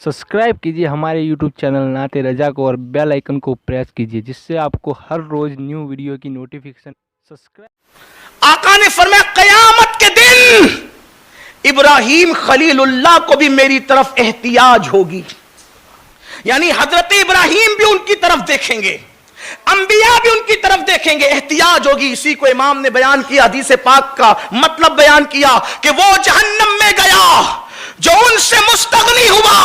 Subscribe कीजिए हमारे YouTube channel नाते रजा को और बेल आइकन को प्रेस कीजिए जिससे आपको हर रोज न्यू वीडियो की नोटिफिकेशन सब्सक्राइब। आका ने फरमाया कयामत के दिन इब्राहिम खलीलुल्लाह को भी मेरी तरफ एहतियाज होगी, यानी हजरत इब्राहिम भी उनकी तरफ देखेंगे, अंबिया भी उनकी तरफ देखेंगे, एहतियाज होगी। इसी को इमाम ने बयान किया, हदीस पाक का मतलब बयान किया कि वो जहन्नम में गया जो उनसे मुस्तगनी हुआ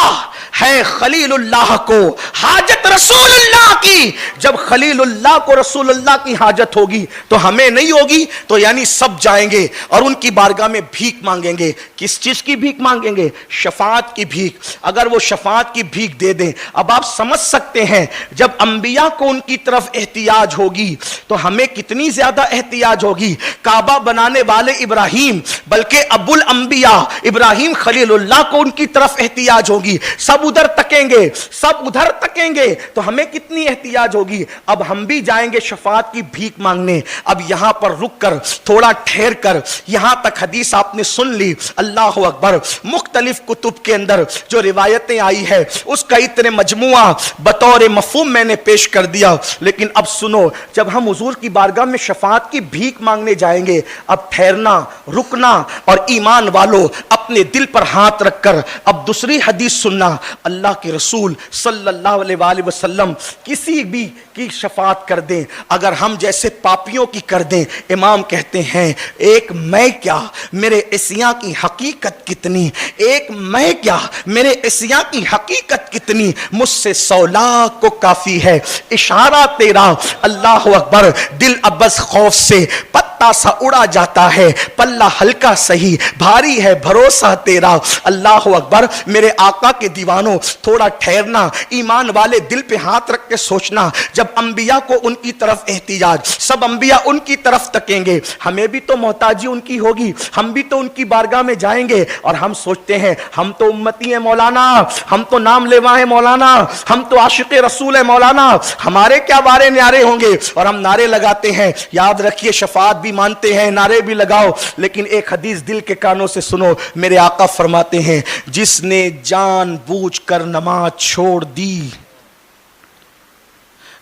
है खलीलुल्लाह को हाजत रसूलुल्लाह की। जब खलीलुल्लाह को रसूलुल्लाह की हाजत होगी तो हमें नहीं होगी, तो यानी सब जाएंगे और उनकी बारगाह में भीख मांगेंगे। किस चीज की भीख मांगेंगे? शफाअत की भीख। अगर वो शफाअत की भीख दे दें, अब आप समझ सकते हैं जब अंबिया को उनकी तरफ एहतियाज होगी तो हमें कितनी ज्यादा एहतियाज होगी। काबा बनाने वाले इब्राहिम, बल्कि अबुल अंबिया इब्राहिम खलीलुल्लाह को उनकी तरफ एहतियाज होगी, सब उधर तकेंगे, सब उधर तकेंगे, तो हमें कितनी एहतियाज होगी। अब हम भी जाएंगे शफाअत की भीख मांगने। अब यहां पर रुक कर थोड़ा ठहर कर, यहां तक हदीस आपने सुन ली, अल्लाह अकबर। मुख्तलिफ कुतुब के अंदर जो रिवायतें आई है उसका इतने मजमुआ बतौर मफहूम मैंने पेश कर दिया। लेकिन अब सुनो, जब हम हुजूर की बारगाह में शफाअत की भीख मांगने जाएंगे, अब ठहरना, रुकना और ईमान वालों अपने दिल पर हाथ रखकर अब दूसरी हदीस सुनना। अल्लाह के रसूल सल्लल्लाहु अलैहि वसल्लम किसी भी की शफाअत कर दें, अगर हम जैसे पापियों की कर दें, इमाम कहते हैं एक मैं क्या मेरे इस्यां की हकीकत कितनी, एक मैं क्या मेरे इस्यां की हकीकत कितनी, मुझसे 100 लाख को काफी है इशारा तेरा। अल्लाह अकबर। दिल अब बस खौफ से पत्ता सा उड़ा जाता है, पल्ला हल्का सही भारी है भरोसा तेरा। अल्लाह अकबर। मेरे आका के दीवानों, थोड़ा ठहरना, ईमान वाले दिल पे हाथ रख के सोचना। जब अंबिया को उनकी तरफ एहतियाज, सब अंबिया उनकी तरफ तकेंगे, हमें भी तो मोहताजी उनकी होगी, हम भी तो उनकी बारगाह में जाएंगे और हम सोचते हैं हम तो उम्मती हैं मौलाना, हम तो नाम लेवा है मौलाना, हम तो आशिक रसूल है मौलाना, हमारे क्या बारे न्यारे होंगे। और हम नारे लगाते हैं, याद रखिए शफाअत भी मानते हैं, नारे भी लगाओ, लेकिन एक हदीस दिल के कानों से सुनो। मेरे आका फरमाते हैं जिसने जानबूझकर नमाज छोड़ दी,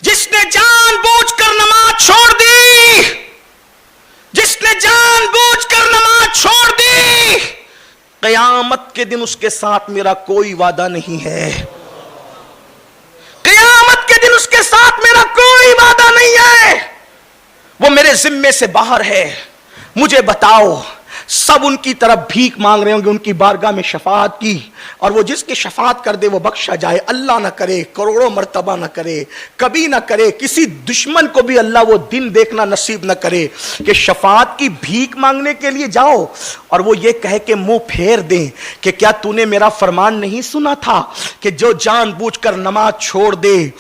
जिसने जानबूझकर नमाज छोड़ दी, जिसने जानबूझकर नमाज छोड़ दी, क़यामत के दिन उसके साथ मेरा कोई वादा नहीं है। क़यामत के दिन उसके साथ मेरा कोई वादा नहीं है, वो मेरे जिम्मे से बाहर है। मुझे बताओ, सब उनकी तरफ भीख मांग रहे होंगे उनकी बारगाह में शफाअत की, और वो जिसकी शफाअत कर दे वो बख्शा जाए। अल्लाह ना करे, करोड़ों मर्तबा ना करे, कभी ना करे, किसी दुश्मन को भी अल्लाह वो दिन देखना नसीब ना करे कि शफाअत की भीख मांगने के लिए जाओ और वो ये कह के मुंह फेर दें कि क्या तूने मेरा फरमान नहीं सुना था कि जो जानबूझकर नमाज छोड़ दे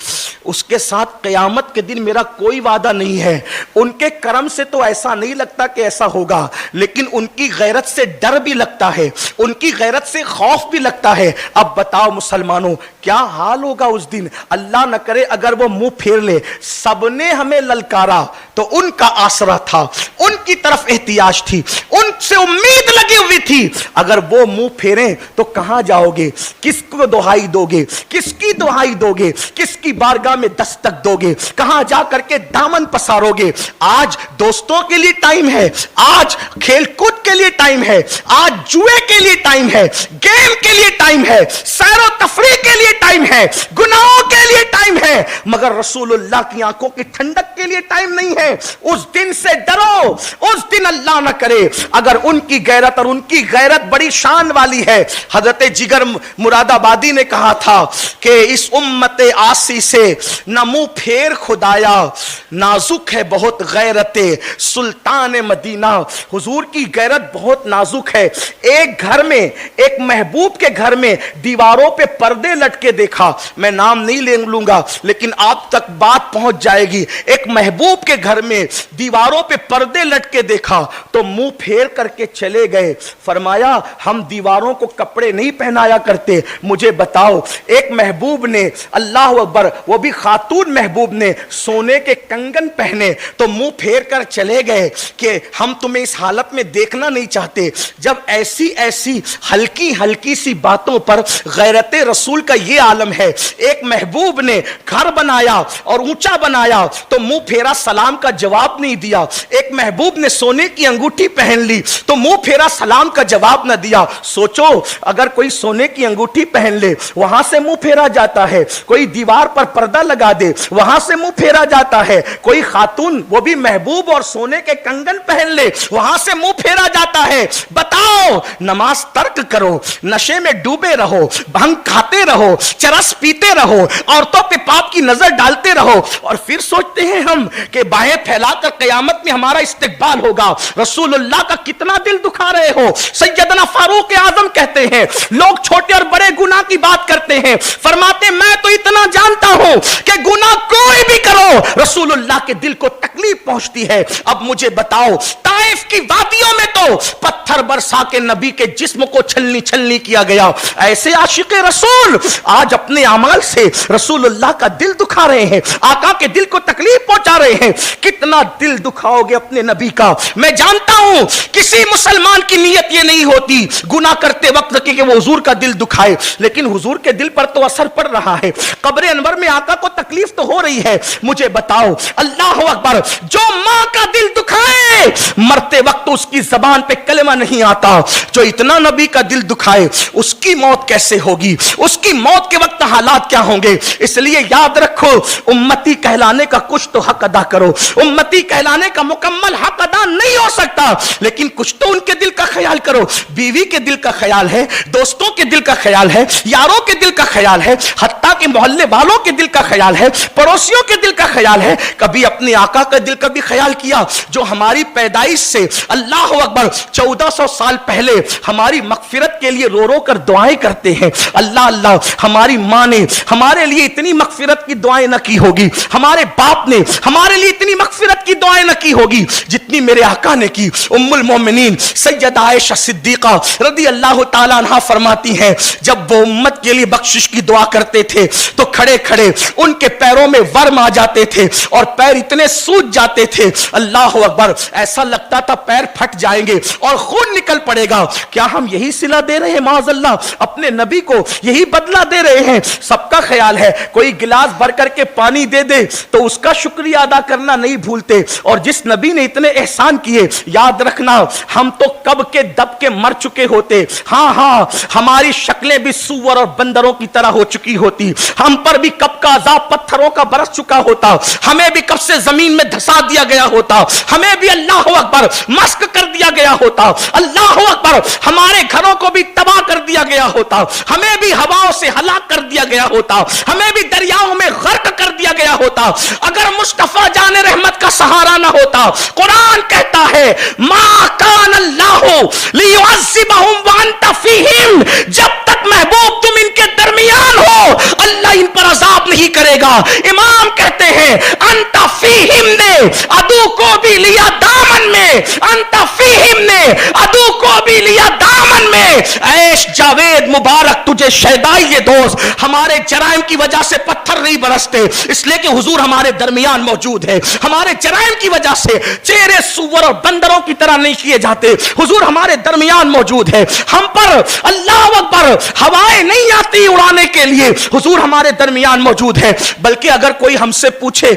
उसके साथ क़यामत के दिन मेरा कोई वादा नहीं है। उनके करम से तो ऐसा नहीं लगता कि ऐसा होगा, लेकिन उनकी गैरत से डर भी लगता है, उनकी गैरत से खौफ भी लगता है। अब बताओ मुसलमानों, क्या हाल होगा उस दिन। अल्लाह न करे अगर वो मुंह फेर ले, सबने हमें ललकारा तो उनका आसरा था, उनकी तरफ एहतियाज थी, उनसे उम्मीद लगी हुई थी। अगर वो मुंह फेरें तो कहां जाओगे, किसको दुहाई दोगे, किसकी दुहाई दोगे, किसकी बारगाह में दस्तक दोगे, कहां जा करके दामन पसारोगे। आज दोस्तों के लिए टाइम है, आज खेलकूद के लिए टाइम है, आज जुए के लिए टाइम है, गेम के लिए टाइम है, सैरो तफरीह के लिए टाइम है, गुनाहों के लिए टाइम है, मगर रसूलुल्लाह की आंखों की ठंडक के लिए टाइम नहीं है। उस दिन से डरो, उस दिन अल्लाह ना करे अगर उनकी गैरत, और उनकी गैरत बड़ी शान वाली है। हजरत जिगर मुरादाबादी ने कहा था कि इस उम्मत आसी से न मुंह फेर खुदाया, नाजुक है बहुत गैरते सुल्तान मदीना। हुजूर की गैरत बहुत नाजुक है। एक घर में, एक महबूब के घर में दीवारों पे पर्दे लटके देखा, मैं नाम नहीं ले लूंगा लेकिन आप तक बात पहुंच जाएगी। एक महबूब के घर में दीवारों पे पर्दे लटके देखा तो मुंह फेर करके चले गए। फरमाया हम दीवारों को कपड़े नहीं पहनाया करते। मुझे बताओ, एक महबूब ने, अल्लाह अकबर, वो भी بھی खातून महबूब ने सोने के कंगन पहने तो मुंह फेर कर चले गए कि हम तुम्हें इस हालत में देखना नहीं चाहते। जब ऐसी ऐसी हल्की हल्की सी बातों पर गैरत रसूल का ये आलम है। एक महबूब ने घर बनाया और ऊंचा बनाया तो मुंह फेरा, सलाम का जवाब नहीं दिया। एक महबूब ने सोने की अंगूठी पहन ली तो मुंह फेरा, सलाम का जवाब न दिया। सोचो, अगर कोई सोने की अंगूठी पहन ले, वहां से मुंह फेरा जाता है। कोई दीवार पर पर्दा लगा दे, वहां से मुंह फेरा जाता है। कोई खातून, वो भी महबूब, और सोने के कंगन पहन ले, वहां से मुंह फेरा जाता है। बताओ, नमाज तर्क करो, नशे में डूबे रहो, भंग खाते रहो, चरस पीते रहो, औरतों पे पाप की नजर डालते रहो, और फिर सोचते हैं हम कि बाहें फैलाकर कयामत में हमारा इस्तिकबाल होगा। रसूलुल्लाह का कितना दिल दुखा रहे हो। सैयदना फारूक आजम कहते हैं, लोग छोटे और बड़े गुनाह की बात करते हैं, फरमाते मैं तो इतना जानता हूं कि गुनाह कोई भी करो रसूलुल्लाह के दिल को तकलीफ पहुंचती है। अब मुझे बताओ, ताइफ की वादियों में तो पत्थर बरसा के नबी के जिस्म को छलनी छलनी किया गया। ऐसे आशिक़े रसूल आज अपने अमाल से रसूलुल्लाह का दिल दुखा रहे हैं, आका के दिल को तकलीफ पहुंचा रहे हैं। कितना दिल दुखाओगे अपने नबी का। मैं जानता हूं किसी मुसलमान की नीयत ये नहीं होती गुनाह करते वक्त कि वो हुजूर का दिल दुखाए, लेकिन हुजूर के दिल पर तो असर पड़ रहा है। कब्र अनवर में आका को तकलीफ तो हो रही है। मुझे बताओ, अल्लाह अकबर, जो मां का दिल दुखाए मरते वक्त उसकी जबान पे कलमा नहीं आता, जो इतना नबी का दिल दुखाए उसकी मौत कैसे होगी, उसकी मौत के वक्त हालात क्या होंगे। इसलिए याद रखो, उम्मती कहलाने का कुछ तो हक अदा करो। उम्मती कहलाने का मुकम्मल हक अदा नहीं हो सकता, लेकिन कुछ तो उनके दिल का ख्याल करो। बीवी के दिल का ख्याल है, दोस्तों के दिल का ख्याल है, यारों के दिल का ख्याल है, हत्ता के मोहल्ले वालों के दिल का ख्याल है, पड़ोसियों के दिल का ख्याल है। कभी अपने आका का दिल का भी ख्याल किया, जो हमारी पैदाइश से अल्लाह अकबर 1400 साल पहले हमारी मगफिरत के लिए रो रो कर दुआएं करते हैं। अल्लाह अल्लाह, हमारी माँ ने हमारे लिए इतनी मगफिरत की दुआएं न की होगी, हमारे बाप ने हमारे लिए इतनी मगफिरत की दुआएं न की होगी जितनी मेरे आका ने की। उम्मुल मोमिनीन सैयदा आयशा सिद्दीका रदी अल्लाह ताला अन्हा फरमाती हैं, जब वो उम्मत के लिए बख्शिश की दुआ करते थे तो खड़े खड़े उनके पैरों में वर्म आ जाते थे और पैर इतने सूज जाते थे, अल्लाह अकबर, ऐसा लगता था पैर फट जाएंगे और खून निकल पड़ेगा। क्या हम यही सिला दे रहे हैं माज़अल्लाह अपने नबी को, यही बदला दे रहे हैं? सबका ख्याल है, कोई गिलास भर करके पानी दे दे तो उसका शुक्रिया अदा करना नहीं भूलते। और जिस नबी ने इतने एहसान किए, याद रखना, हम तो कब के दब के मर चुके होते। हाँ हाँ, हमारी शक्लें भी सूअर और बंदरों की तरह हो चुकी होती, हम पर भी कब का अज़ाब पत्थरों का बरस चुका होता, हमें भी कब से जमीन में धसा दिया गया होता, हमें भी अल्लाह अकबर मस्क कर दिया गया होता, अल्लाह अकबर हमारे घरों को भी तबाह कर दिया गया होता, हमें भी हवाओं से हलाक कर दिया गया होता, हमें भी दरियाओं में गर्क कर दिया गया होता, अगर मुस्तफा जाने रहमत का सहारा ना होता। कुरान कहता है, मा कान अल्लाहु लियुअज़्ज़िबहुम व अंत फीहिम, जब तक महबूब तुम इनके दरमियान हो अल्लाह इन पर अजाब नहीं करेगा। इमाम कहते हैं, अंत फीहिम ने अदू को भी लिया दामन में, अंत फीहिम ने अदू को भी लिया दामन में। ऐश जावेद मुबारक तुझे शहदाई ये दोस्त, हमारे जराइम की वजह से पत्थर नहीं बरसते, इसलिए कि हुजूर हमारे दरमियान मौजूद है। हमारे जराइम की वजह से चेहरे सूअर और बंदरों की तरह नहीं किए जाते, हुजूर हमारे दरमियान मौजूद है। हम पर अल्लाह अकबर हवाएं नहीं आती उड़ाने के लिए, हुजूर हमारे दरमियान मौजूद है। बल्कि अगर कोई हमसे पूछे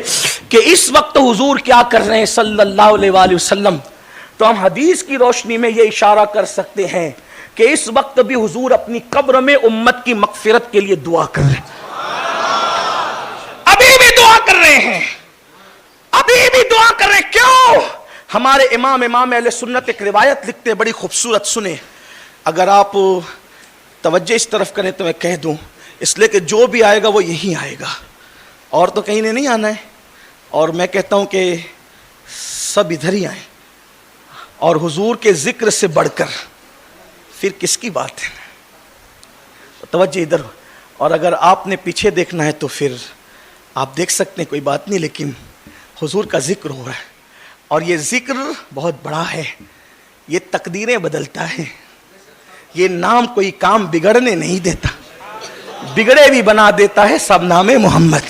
कि इस वक्त हुजूर क्या कर रहे हैं सल्लल्लाहु अलैहि वसल्लम, तो हम हदीस की रोशनी में यह इशारा कर सकते हैं कि इस वक्त भी हुजूर अपनी कब्र में उम्मत की मगफिरत के लिए दुआ कर रहे हैं, अभी भी दुआ कर रहे हैं, अभी भी दुआ कर रहे हैं। क्यों? हमारे इमाम अहले सुन्नत एक रिवायत लिखते हैं, बड़ी खूबसूरत, सुने। अगर आप तवज्जो इस तरफ करें तो मैं कह दूं, इसलिए कि जो भी आएगा वो यही आएगा, और तो कहीं ने नहीं आना है। और मैं कहता हूं कि सब इधर ही आए, और हुजूर के जिक्र से बढ़कर फिर किसकी बात है। तवज्जो इधर, और अगर आपने पीछे देखना है तो फिर आप देख सकते हैं, कोई बात नहीं, लेकिन हुजूर का जिक्र हो रहा है, और ये जिक्र बहुत बड़ा है, ये तकदीरें बदलता है। ये नाम कोई काम बिगड़ने नहीं देता, बिगड़े भी बना देता है सब नामे मोहम्मद।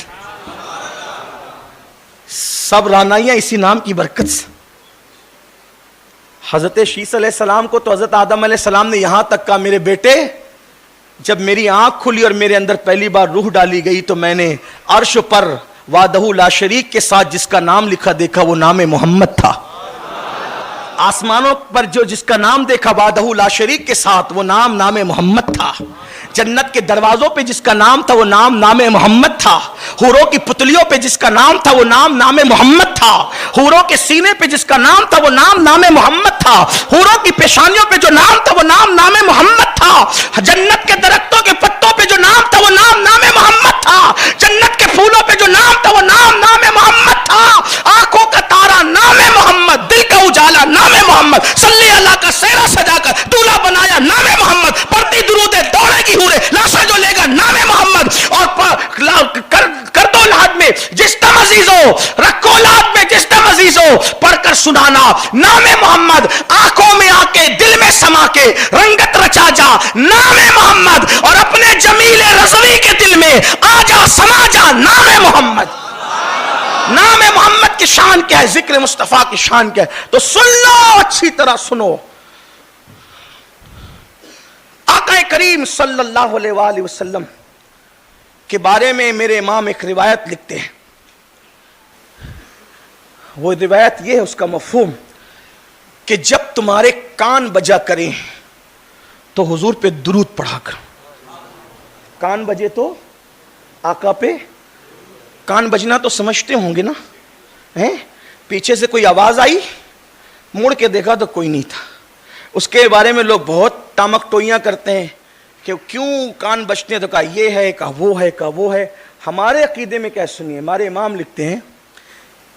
सब रानाइयां इसी नाम की बरकत से। हजरत शीस अलैहिस्सलाम को तो हजरत आदम अलैहिस्सलाम ने यहां तक कहा, मेरे बेटे जब मेरी आंख खुली और मेरे अंदर पहली बार रूह डाली गई तो मैंने अर्श पर वादहू ला शरीक के साथ जिसका नाम लिखा देखा वो नाम मोहम्मद था। आसमानों पर जो जिसका नाम देखा वादहू ला शरीक के साथ वो नाम मोहम्मद था। जन्नत के दरवाजों पे जिसका नाम था वो नाम मोहम्मद था। हूरों की पुतलियों पे जिसका नाम था वो नाम मोहम्मद था। हूरों के सीने पे जिसका नाम था वो नाम मोहम्मद था। हूरों की पेशानियों पे जो नाम था वो नाम मोहम्मद था। जन्नत के दरख्तों के पत्तों पे जो नाम था वो नाम मोहम्मद था। जन्नत के फूलों पे जो नाम था वो नाम मोहम्मद था। आंखों का तारा नाम मोहम्मद, दिल का उजाला नाम मोहम्मद, सल्ले अल्लाह का सेहरा सजाकर दूल्हा बनाया नाम मोहम्मद, पढ़ती दुरूदे दौड़ेगी हूरे, लाशा जो लेगा नाम मोहम्मद। और कर दो लाद में जिस तम अजीज हो, रखो लाद में जिस तम अजीज हो, पढ़कर सुनाना नाम मोहम्मद। आंखों में आके दिल में समा के रंगत रचा जा नाम मोहम्मद, और अपने जमीले रज़वी के दिल में आजा समा जा नाम मोहम्मद। नाम मोहम्मद की शान क्या है, जिक्र मुस्तफा की शान क्या है, तो सुन लो, अच्छी तरह सुनो। आका करीम सल्लल्लाहु अलैहि वसल्लम के बारे में मेरे इमाम एक रिवायत लिखते हैं। वो रिवायत ये है, उसका मफहूम कि जब तुम्हारे कान बजा करें तो हुजूर पे दुरूद पढ़ा कर। कान बजे तो आका पे, कान बजना तो समझते होंगे ना, हैं? पीछे से कोई आवाज आई, मुड़ के देखा तो कोई नहीं था। उसके बारे में लोग बहुत टामक टोइयां करते हैं कि क्यों कान बजते हैं, तो कहा ये है, कहा वो है, कहा वो है। हमारे अकीदे में क्या, सुनिए, हमारे इमाम लिखते हैं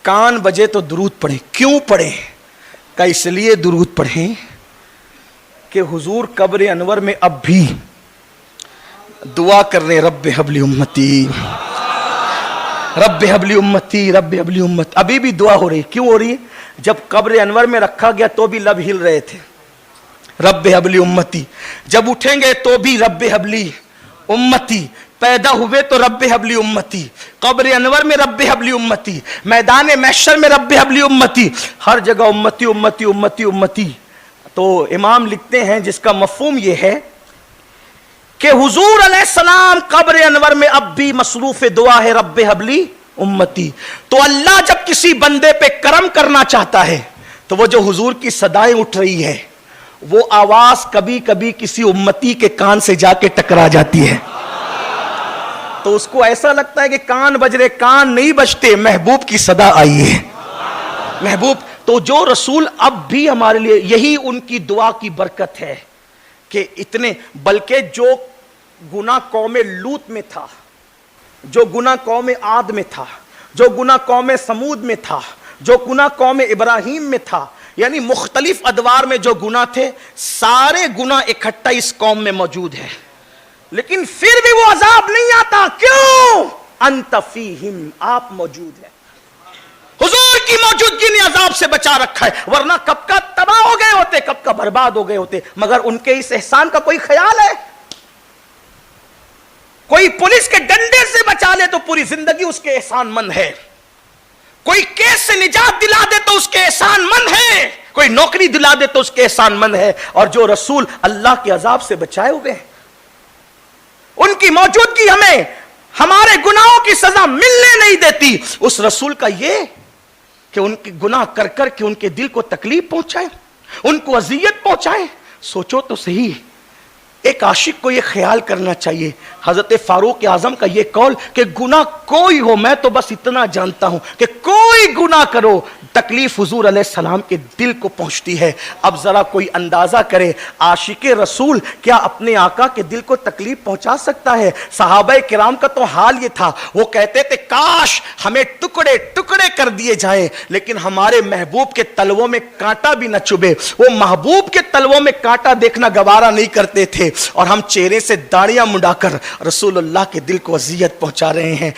कान बजे तो दुरूद पढ़ें। क्यों पढ़ें? का इसलिए दुरूद पढ़ें कि हुजूर कब्र अनवर में अब भी दुआ कर रहे, रब्बे हबली उम्मती, रब्बे हबली उम्मती, रब्बे हबली उम्मत। अभी भी दुआ हो रही। क्यों हो रही है? जब कब्र अनवर में रखा गया तो भी लब हिल रहे थे, रब्बे हबली उम्मती। जब उठेंगे तो भी रब्बे हबली उम्मती। पैदा हुए तो रब्बे हबली उम्मती, कब्र अनवर में रब्बे हबली उम्मती, मैदान महशर में रब्बे हबली उम्मती, हर जगह उम्मती उम्मती उम्मती उम्मती। तो इमाम लिखते हैं जिसका मफहूम यह है कि हुजूर अलैहिस्सलाम कब्र अनवर में अब भी मसरूफ दुआ है, रब्बे हबली उम्मती। तो अल्लाह जब किसी बंदे पे करम करना चाहता है तो वो जो हुजूर की सदाएं उठ रही है वो आवाज कभी कभी किसी उम्मती के कान से जाके टकरा जाती है, तो उसको ऐसा लगता है कि कान बज रहे, कान नहीं बजते, महबूब की सदा आई है, महबूब। तो जो रसूल अब भी हमारे लिए, यही उनकी दुआ की बरकत है कि इतने, बल्कि जो गुनाह कौम लूत में था, जो गुनाह कौम आद में था, जो गुनाह कौम समूद में था, जो गुनाह कौम इब्राहिम में था, यानी मुख्तलिफ अदवार में जो गुनाह थे, सारे गुनाह इकट्ठा इस कौम में मौजूद है, लेकिन फिर भी वो अजाब नहीं आता। क्यों? अंत फीहिम, आप मौजूद हैं। हुजूर की मौजूदगी ने अजाब से बचा रखा है, वरना कब का तबाह हो गए होते, कब का बर्बाद हो गए होते। मगर उनके इस एहसान का कोई ख्याल है? कोई पुलिस के डंडे से बचा ले तो पूरी जिंदगी उसके एहसानमंद है, कोई केस से निजात दिला दे तो उसके एहसानमंद है, कोई नौकरी दिला दे तो उसके एहसानमंद है। और जो रसूल अल्लाह के अजाब से बचाए हुए हैं, उनकी मौजूदगी हमें हमारे गुनाहों की सजा मिलने नहीं देती। उस रसूल का ये कि उनके गुनाह कर कर के उनके दिल को तकलीफ पहुंचाए, उनको अजियत पहुंचाए। सोचो तो सही, एक आशिक को यह ख्याल करना चाहिए, हजरत फारूक आजम का यह कौल कि गुनाह कोई हो, मैं तो बस इतना जानता हूं कि कोई गुनाह करो, तकलीफ हुजूर अलैहिस्सलाम के दिल को पहुंचती है। अब जरा कोई अंदाजा करे, आशिक रसूल क्या अपने आका के दिल को तकलीफ पहुंचा सकता है? सहाबा किराम का तो हाल ये था, वो कहते थे काश हमें टुकड़े टुकड़े कर दिए जाए, लेकिन हमारे महबूब के तलवों में कांटा भी न चुभे। वो महबूब के तलवों में कांटा देखना गवारा नहीं करते थे, और हम चेहरे से दाढ़ियां मुंडाकर रसूलुल्लाह के दिल को अजियत पहुंचा रहे हैं।